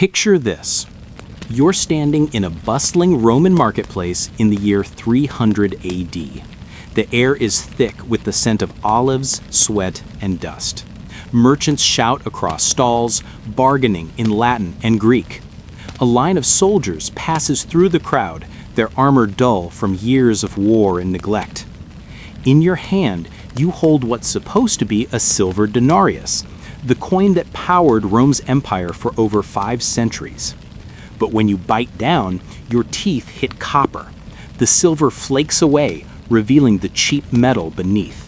Picture this. You're standing in a bustling Roman marketplace in the year 300 AD. The air is thick with the scent of olives, sweat, and dust. Merchants shout across stalls, bargaining in Latin and Greek. A line of soldiers passes through the crowd, their armor dull from years of war and neglect. In your hand, you hold what's supposed to be a silver denarius, the coin that powered Rome's empire for over 5 centuries. But when you bite down, your teeth hit copper. The silver flakes away, revealing the cheap metal beneath.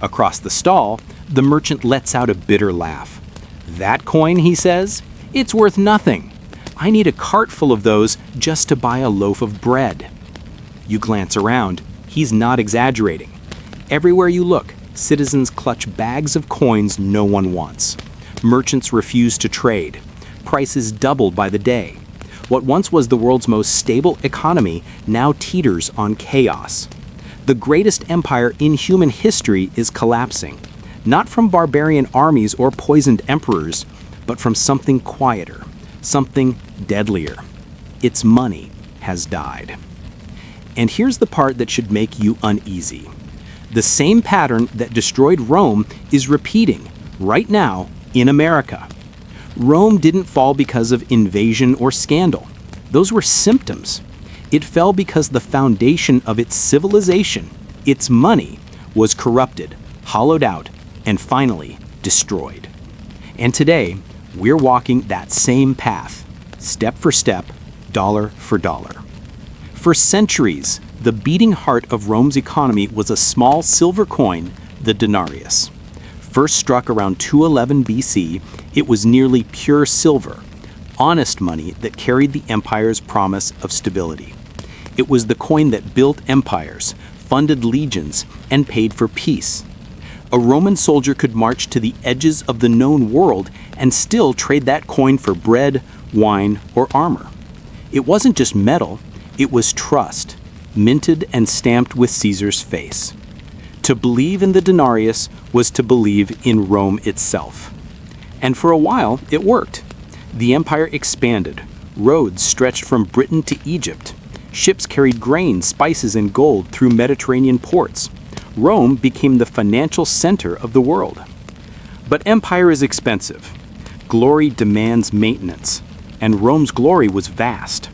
Across the stall, the merchant lets out a bitter laugh. "That coin," he says, "it's worth nothing. I need a cart full of those just to buy a loaf of bread." You glance around. He's not exaggerating. Everywhere you look, citizens clutch bags of coins no one wants. Merchants refuse to trade. Prices double by the day. What once was the world's most stable economy now teeters on chaos. The greatest empire in human history is collapsing, not from barbarian armies or poisoned emperors, but from something quieter, something deadlier. Its money has died. And here's the part that should make you uneasy. The same pattern that destroyed Rome is repeating right now in America. Rome didn't fall because of invasion or scandal. Those were symptoms. It fell because the foundation of its civilization, its money, was corrupted, hollowed out, and finally destroyed. And today, we're walking that same path, step for step, dollar for dollar. For centuries, the beating heart of Rome's economy was a small silver coin, the denarius. First struck around 211 BC, it was nearly pure silver, honest money that carried the empire's promise of stability. It was the coin that built empires, funded legions, and paid for peace. A Roman soldier could march to the edges of the known world and still trade that coin for bread, wine, or armor. It wasn't just metal, it was trust, minted and stamped with Caesar's face. To believe in the denarius was to believe in Rome itself. And for a while, it worked. The empire expanded. Roads stretched from Britain to Egypt. Ships carried grain, spices, and gold through Mediterranean ports. Rome became the financial center of the world. But empire is expensive. Glory demands maintenance, and Rome's glory was vast.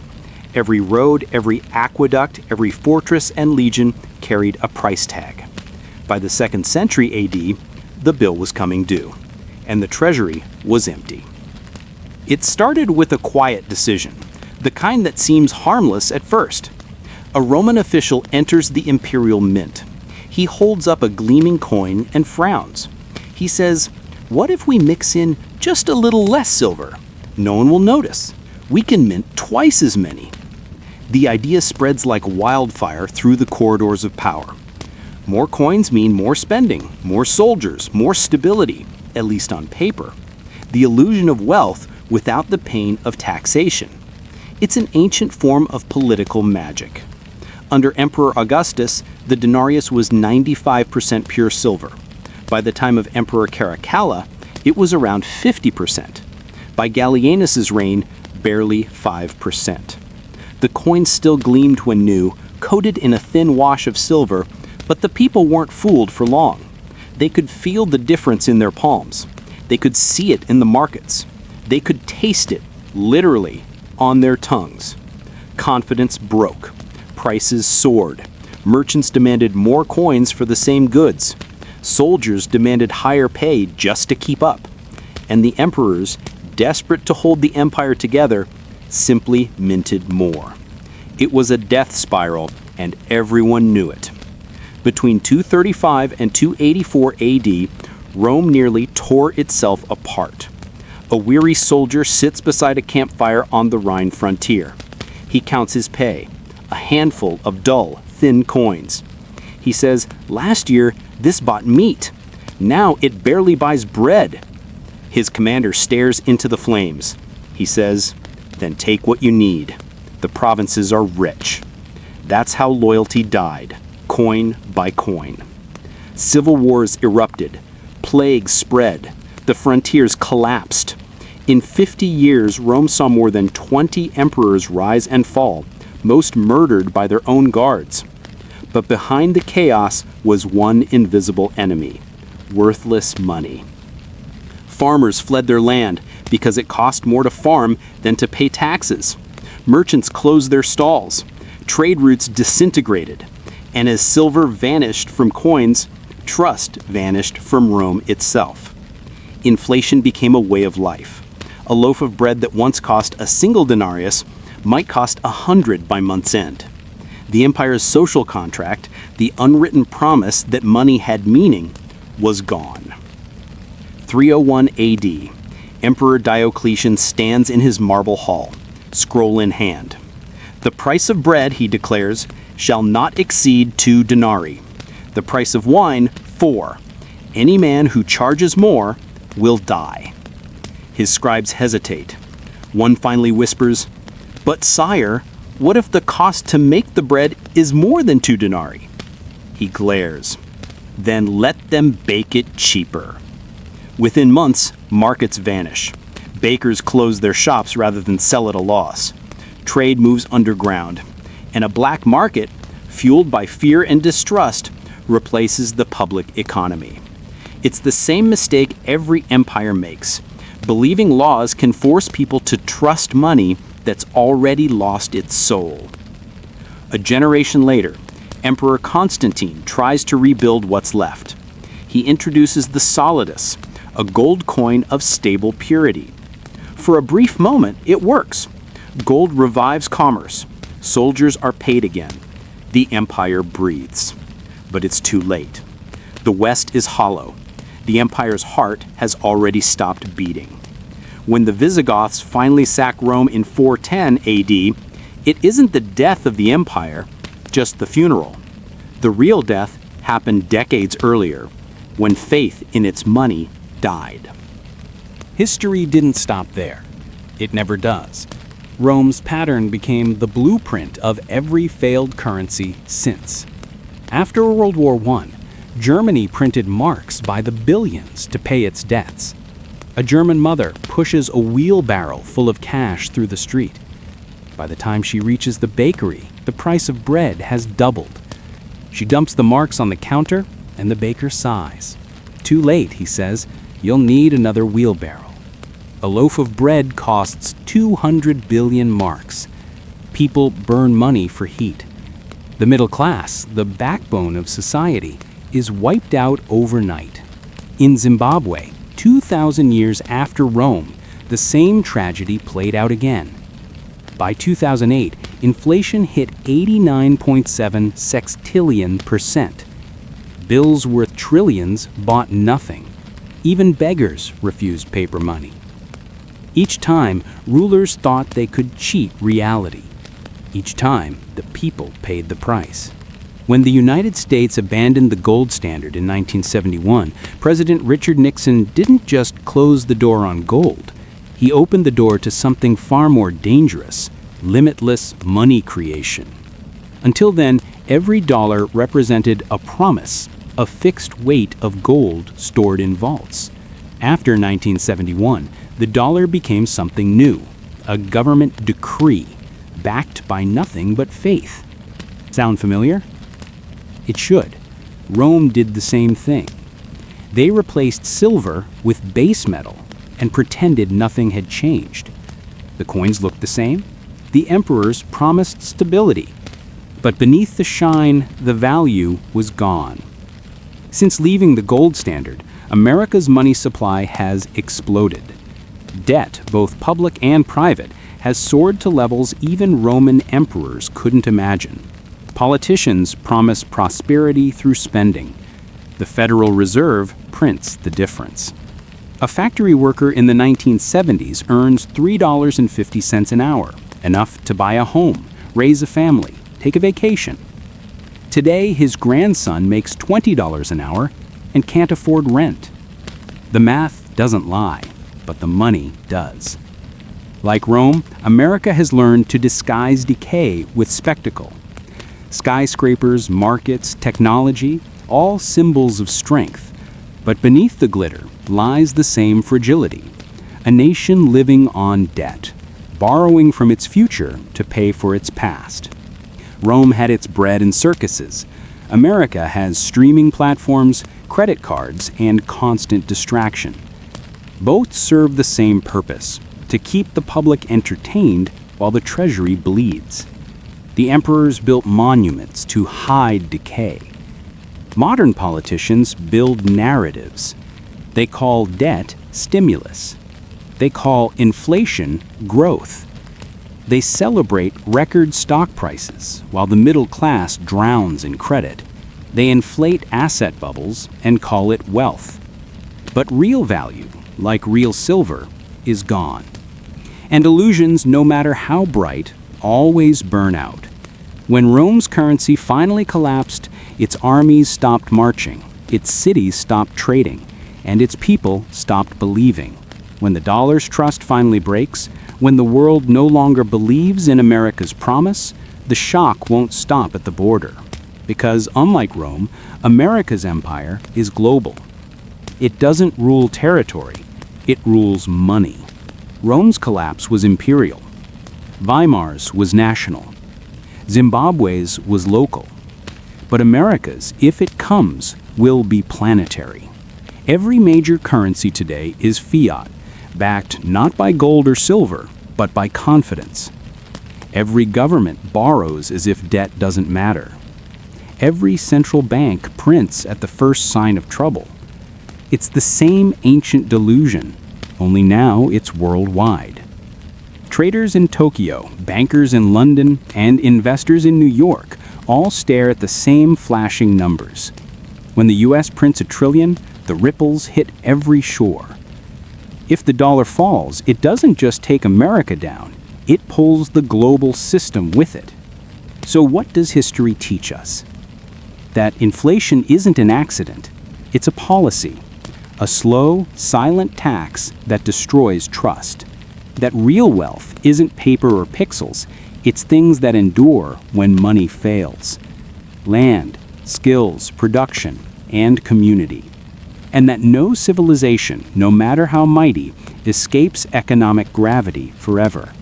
Every road, every aqueduct, every fortress and legion carried a price tag. By the 2nd century AD, the bill was coming due, and the treasury was empty. It started with a quiet decision, the kind that seems harmless at first. A Roman official enters the imperial mint. He holds up a gleaming coin and frowns. He says, "What if we mix in just a little less silver? No one will notice. We can mint twice as many." The idea spreads like wildfire through the corridors of power. More coins mean more spending, more soldiers, more stability, at least on paper. The illusion of wealth without the pain of taxation. It's an ancient form of political magic. Under Emperor Augustus, the denarius was 95% pure silver. By the time of Emperor Caracalla, it was around 50%. By Gallienus's reign, barely 5%. The coin still gleamed when new, coated in a thin wash of silver, but the people weren't fooled for long. They could feel the difference in their palms. They could see it in the markets. They could taste it, literally, on their tongues. Confidence broke. Prices soared. Merchants demanded more coins for the same goods. Soldiers demanded higher pay just to keep up. And the emperors, desperate to hold the empire together, simply minted more. It was a death spiral, and everyone knew it. Between 235 and 284 AD, Rome nearly tore itself apart. A weary soldier sits beside a campfire on the Rhine frontier. He counts his pay, a handful of dull, thin coins. He says, "Last year, this bought meat. Now it barely buys bread." His commander stares into the flames. He says, "Then take what you need. The provinces are rich." That's how loyalty died, coin by coin. Civil wars erupted. Plague spread. The frontiers collapsed. In 50 years, Rome saw more than 20 emperors rise and fall, most murdered by their own guards. But behind the chaos was one invisible enemy: worthless money. Farmers fled their land because it cost more to farm than to pay taxes. Merchants closed their stalls. Trade routes disintegrated. And as silver vanished from coins, trust vanished from Rome itself. Inflation became a way of life. A loaf of bread that once cost a single denarius might cost 100 by month's end. The empire's social contract, the unwritten promise that money had meaning, was gone. 301 AD, Emperor Diocletian stands in his marble hall, scroll in hand. The price of bread, he declares, shall not exceed 2 denarii. The price of wine, 4. Any man who charges more will die. His scribes hesitate. One finally whispers, "But sire, what if the cost to make the bread is more than 2 denarii?" He glares. Then let them bake it cheaper. Within months, markets vanish. Bakers close their shops rather than sell at a loss. Trade moves underground. And a black market, fueled by fear and distrust, replaces the public economy. It's the same mistake every empire makes, believing laws can force people to trust money that's already lost its soul. A generation later, Emperor Constantine tries to rebuild what's left. He introduces the solidus, a gold coin of stable purity. For a brief moment, it works. Gold revives commerce. Soldiers are paid again. The empire breathes. But it's too late. The West is hollow. The empire's heart has already stopped beating. When the Visigoths finally sack Rome in 410 AD, it isn't the death of the empire, just the funeral. The real death happened decades earlier, when faith in its money died. History didn't stop there. It never does. Rome's pattern became the blueprint of every failed currency since. After World War I, Germany printed marks by the billions to pay its debts. A German mother pushes a wheelbarrow full of cash through the street. By the time she reaches the bakery, the price of bread has doubled. She dumps the marks on the counter, and the baker sighs. "Too late," he says. "You'll need another wheelbarrow." A loaf of bread costs 200 billion marks. People burn money for heat. The middle class, the backbone of society, is wiped out overnight. In Zimbabwe, 2,000 years after Rome, the same tragedy played out again. By 2008, inflation hit 89.7 sextillion%. Bills worth trillions bought nothing. Even beggars refused paper money. Each time, rulers thought they could cheat reality. Each time, the people paid the price. When the United States abandoned the gold standard in 1971, President Richard Nixon didn't just close the door on gold. He opened the door to something far more dangerous: limitless money creation. Until then, every dollar represented a promise, a fixed weight of gold stored in vaults. After 1971, the dollar became something new, a government decree, backed by nothing but faith. Sound familiar? It should. Rome did the same thing. They replaced silver with base metal and pretended nothing had changed. The coins looked the same. The emperors promised stability. But beneath the shine, the value was gone. Since leaving the gold standard, America's money supply has exploded. Debt, both public and private, has soared to levels even Roman emperors couldn't imagine. Politicians promise prosperity through spending. The Federal Reserve prints the difference. A factory worker in the 1970s earns $3.50 an hour, enough to buy a home, raise a family, take a vacation. Today, his grandson makes $20 an hour and can't afford rent. The math doesn't lie, but the money does. Like Rome, America has learned to disguise decay with spectacle. Skyscrapers, markets, technology, all symbols of strength. But beneath the glitter lies the same fragility. a nation living on debt, borrowing from its future to pay for its past. Rome had its bread and circuses. America has streaming platforms, credit cards, and constant distraction. Both serve the same purpose, to keep the public entertained while the treasury bleeds. The emperors built monuments to hide decay. Modern politicians build narratives. They call debt stimulus. They call inflation growth. They celebrate record stock prices while the middle class drowns in credit. They inflate asset bubbles and call it wealth. But real value, like real silver, is gone. And illusions, no matter how bright, always burn out. When Rome's currency finally collapsed, its armies stopped marching, its cities stopped trading, and its people stopped believing. When the dollar's trust finally breaks, when the world no longer believes in America's promise, the shock won't stop at the border. Because, unlike Rome, America's empire is global. It doesn't rule territory, it rules money. Rome's collapse was imperial. Weimar's was national. Zimbabwe's was local. But America's, if it comes, will be planetary. Every major currency today is fiat, backed not by gold or silver, but by confidence. Every government borrows as if debt doesn't matter. Every central bank prints at the first sign of trouble. It's the same ancient delusion, only now it's worldwide. Traders in Tokyo, bankers in London, and investors in New York all stare at the same flashing numbers. When the US prints $1 trillion, the ripples hit every shore. If the dollar falls, it doesn't just take America down, it pulls the global system with it. So what does history teach us? That inflation isn't an accident, it's a policy. A slow, silent tax that destroys trust. That real wealth isn't paper or pixels, it's things that endure when money fails. Land, skills, production, and community. And that no civilization, no matter how mighty, escapes economic gravity forever.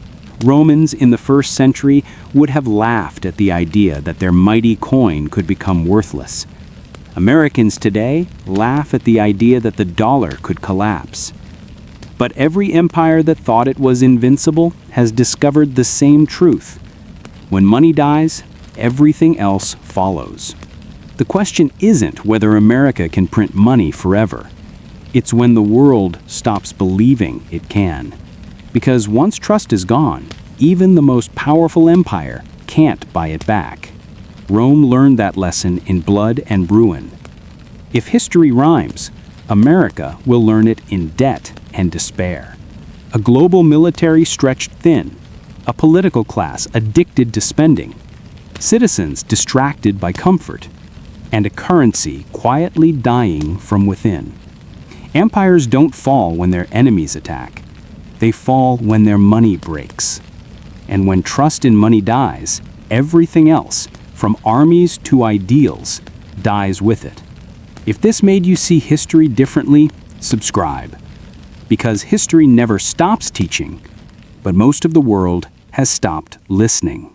Romans in the 1st century would have laughed at the idea that their mighty coin could become worthless. Americans today laugh at the idea that the dollar could collapse. But every empire that thought it was invincible has discovered the same truth. When money dies, everything else follows. The question isn't whether America can print money forever. It's when the world stops believing it can. Because once trust is gone, even the most powerful empire can't buy it back. Rome learned that lesson in blood and ruin. If history rhymes, America will learn it in debt and despair. A global military stretched thin, a political class addicted to spending, citizens distracted by comfort, and a currency quietly dying from within. Empires don't fall when their enemies attack. They fall when their money breaks. And when trust in money dies, everything else, from armies to ideals, dies with it. If this made you see history differently, subscribe. Because history never stops teaching, but most of the world has stopped listening.